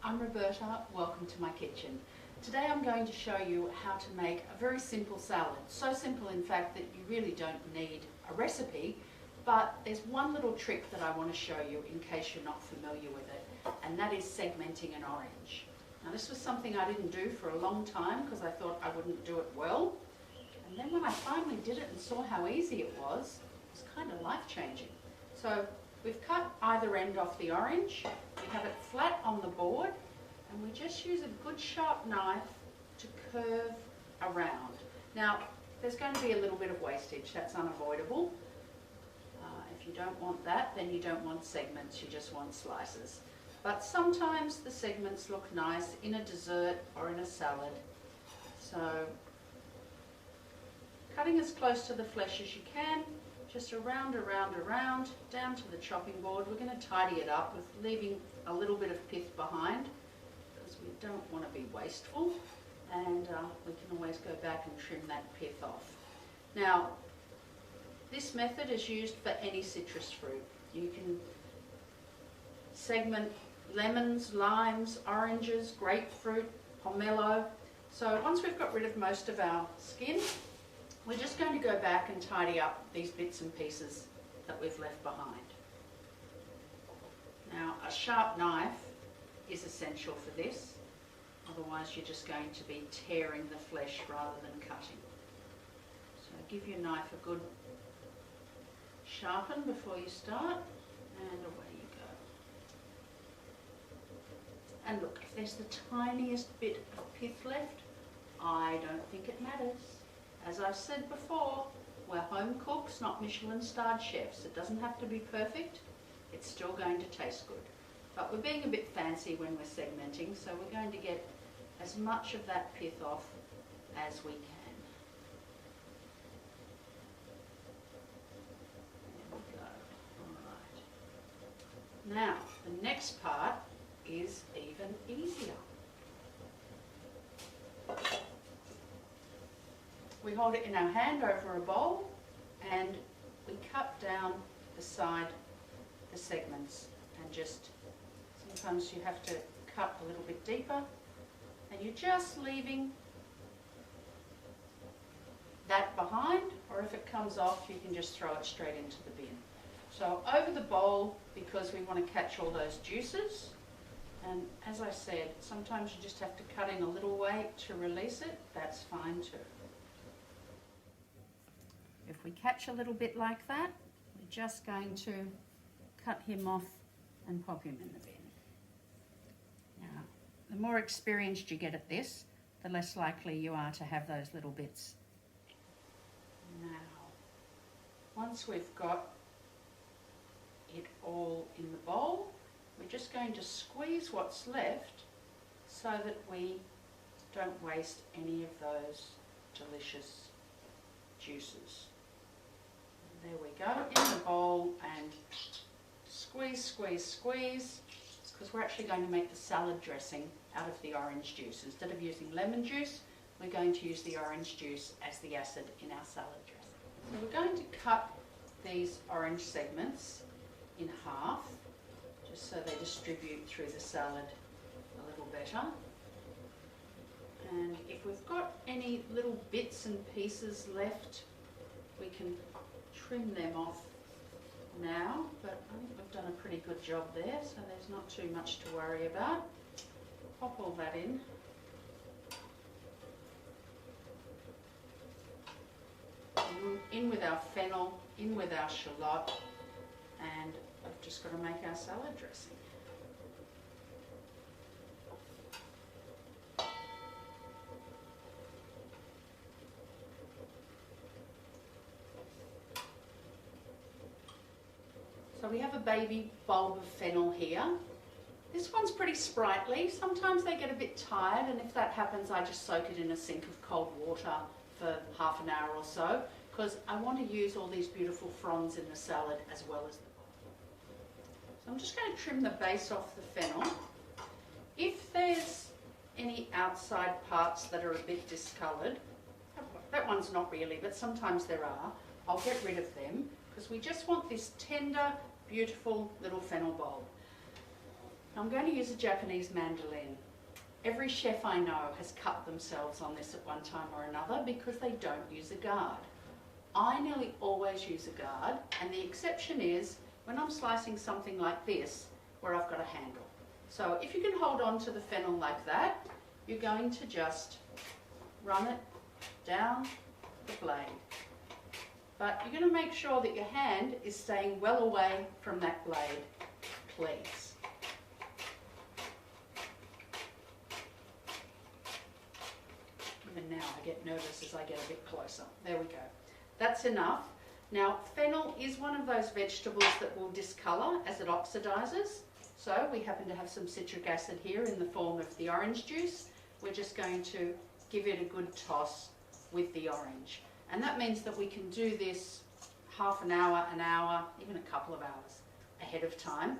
I'm Roberta, welcome to my kitchen. Today I'm going to show you how to make a very simple salad. So simple in fact that you really don't need a recipe, but there's one little trick that I want to show you in case you're not familiar with it, and that is segmenting an orange. Now this was something I didn't do for a long time because I thought I wouldn't do it well, and then when I finally did it and saw how easy it was kind of life-changing. So we've cut either end off the orange, we have it flat on the board, and we just use a good sharp knife to curve around. Now, there's going to be a little bit of wastage, that's unavoidable. If you don't want that, then you don't want segments, you just want slices. But sometimes the segments look nice in a dessert or in a salad. So, cutting as close to the flesh as you can, just around, down to the chopping board. We're going to tidy it up with leaving a little bit of pith behind because we don't want to be wasteful, and we can always go back and trim that pith off. Now, this method is used for any citrus fruit. You can segment lemons, limes, oranges, grapefruit, pomelo. So once we've got rid of most of our skin, we're just going to go back and tidy up these bits and pieces that we've left behind. Now, a sharp knife is essential for this, otherwise you're just going to be tearing the flesh rather than cutting. So give your knife a good sharpen before you start, and away you go. And look, if there's the tiniest bit of pith left, I don't think it matters. As I've said before, we're home cooks, not Michelin-starred chefs. It doesn't have to be perfect. It's still going to taste good. But we're being a bit fancy when we're segmenting, so we're going to get as much of that pith off as we can. There we go. All right. Now, the next part is even easier. We hold it in our hand over a bowl and we cut down the side, the segments, and just, sometimes you have to cut a little bit deeper, and you're just leaving that behind, or if it comes off you can just throw it straight into the bin. So over the bowl, because we want to catch all those juices, and as I said, sometimes you just have to cut in a little way to release it, that's fine too. If we catch a little bit like that, we're just going to cut him off and pop him in the bin. Now, the more experienced you get at this, the less likely you are to have those little bits. Now, once we've got it all in the bowl, we're just going to squeeze what's left so that we don't waste any of those delicious juices. There we go, in the bowl, and squeeze, squeeze, squeeze, because we're actually going to make the salad dressing out of the orange juice. Instead of using lemon juice, we're going to use the orange juice as the acid in our salad dressing. So we're going to cut these orange segments in half, just so they distribute through the salad a little better. And if we've got any little bits and pieces left, we can trim them off now, but I think we've done a pretty good job there, so there's not too much to worry about. Pop all that in. In with our fennel, in with our shallot, and I've just got to make our salad dressing. So we have a baby bulb of fennel here. This one's pretty sprightly. Sometimes they get a bit tired, and if that happens I just soak it in a sink of cold water for half an hour or so, because I want to use all these beautiful fronds in the salad as well as the bulb. So I'm just going to trim the base off the fennel. If there's any outside parts that are a bit discoloured, that one's not really, but sometimes there are, I'll get rid of them, because we just want this tender, beautiful little fennel bulb. I'm going to use a Japanese mandolin. Every chef I know has cut themselves on this at one time or another because they don't use a guard. I nearly always use a guard, and the exception is when I'm slicing something like this where I've got a handle. So if you can hold on to the fennel like that, you're going to just run it down the blade. But you're going to make sure that your hand is staying well away from that blade, please. Even now I get nervous as I get a bit closer. There we go. That's enough. Now, fennel is one of those vegetables that will discolour as it oxidizes. So we happen to have some citric acid here in the form of the orange juice. We're just going to give it a good toss with the orange. And that means that we can do this half an hour, even a couple of hours ahead of time,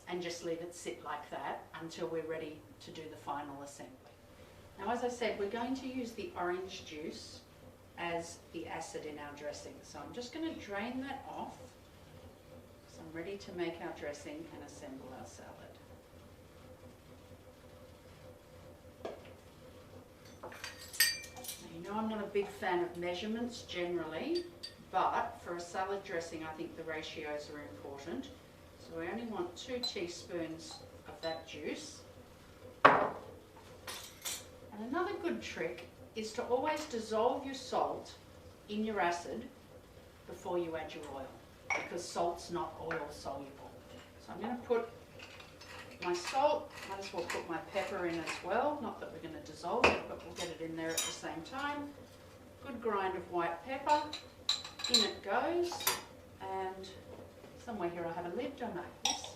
and just leave it sit like that until we're ready to do the final assembly. Now, as I said, we're going to use the orange juice as the acid in our dressing. So I'm just going to drain that off. So I'm ready to make our dressing and assemble our salad. Now, you know I'm not a big fan of measurements generally, but for a salad dressing I think the ratios are important. So we only want 2 teaspoons of that juice. And another good trick is to always dissolve your salt in your acid before you add your oil, because salt's not oil soluble. So I'm going to put my salt, might as well put my pepper in as well, not that we're going to dissolve it, but we'll get it in there at the same time. Good grind of white pepper, in it goes, and somewhere here I have a lid, don't I? Yes.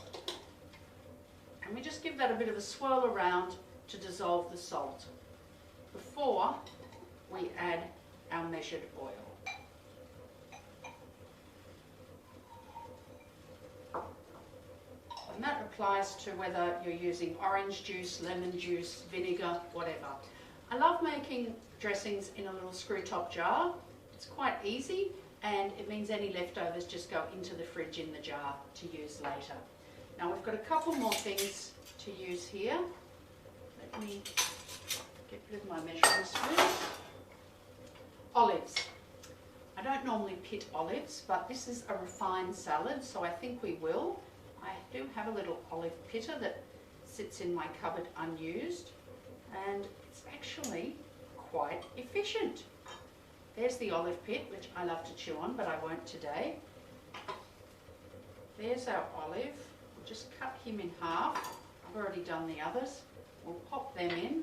And we just give that a bit of a swirl around to dissolve the salt before we add our measured oil. And that applies to whether you're using orange juice, lemon juice, vinegar, whatever. I love making dressings in a little screw top jar. It's quite easy, and it means any leftovers just go into the fridge in the jar to use later. Now we've got a couple more things to use here. Let me get rid of my measuring spoon. Olives. I don't normally pit olives, but this is a refined salad, so I think we will. I do have a little olive pitter that sits in my cupboard unused, and it's actually quite efficient. There's the olive pit, which I love to chew on, but I won't today. There's our olive. We'll just cut him in half. I've already done the others. We'll pop them in,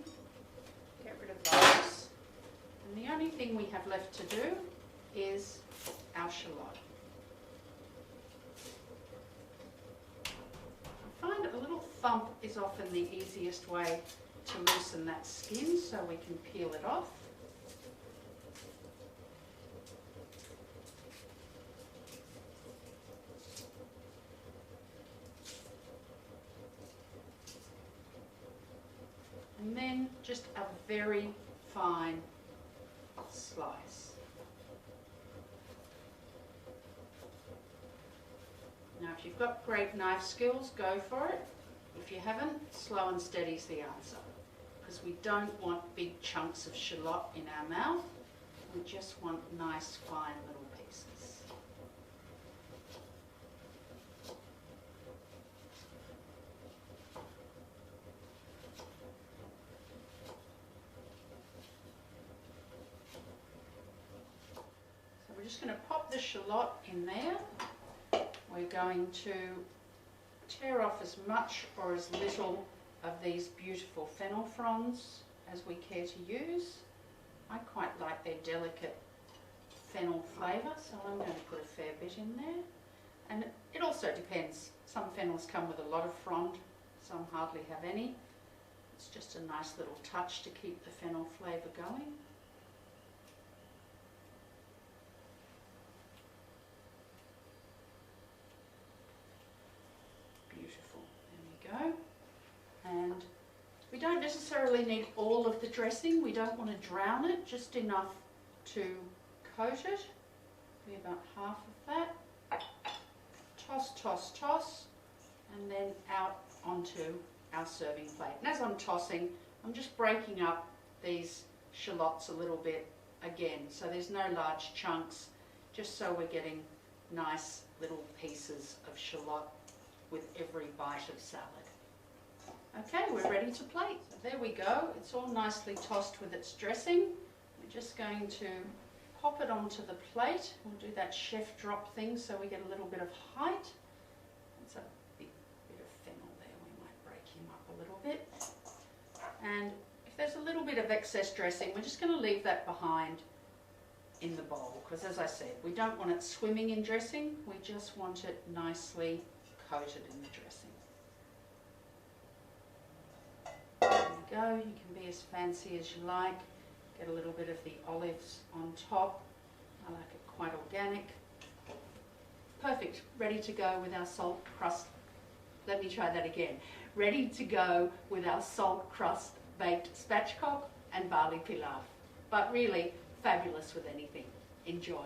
get rid of those. And the only thing we have left to do is our shallot. I find a little thump is often the easiest way to loosen that skin, so we can peel it off. And then just a very fine slice. Now if you've got great knife skills, go for it. If you haven't, slow and steady is the answer, because we don't want big chunks of shallot in our mouth. We just want nice fine little pieces. We're just going to pop the shallot in there. We're going to tear off as much or as little of these beautiful fennel fronds as we care to use. I quite like their delicate fennel flavour, so I'm going to put a fair bit in there. And it also depends. Some fennels come with a lot of frond, some hardly have any. It's just a nice little touch to keep the fennel flavour going. And we don't necessarily need all of the dressing. We don't want to drown it, just enough to coat it. Be about half of that. Toss, toss, toss, and then out onto our serving plate. And as I'm tossing, I'm just breaking up these shallots a little bit again, so there's no large chunks, just so we're getting nice little pieces of shallot with every bite of salad. Okay, we're ready to plate. So there we go, it's all nicely tossed with its dressing. We're just going to pop it onto the plate. We'll do that chef drop thing so we get a little bit of height. That's a bit of fennel there, we might break him up a little bit. And if there's a little bit of excess dressing, we're just going to leave that behind in the bowl, because as I said, we don't want it swimming in dressing, we just want it nicely coated in the dressing. There you go, you can be as fancy as you like. Get a little bit of the olives on top. I like it quite organic. Perfect, ready to go with our salt crust. Let me try that again. Ready to go with our salt crust baked spatchcock and barley pilaf. But really, fabulous with anything. Enjoy.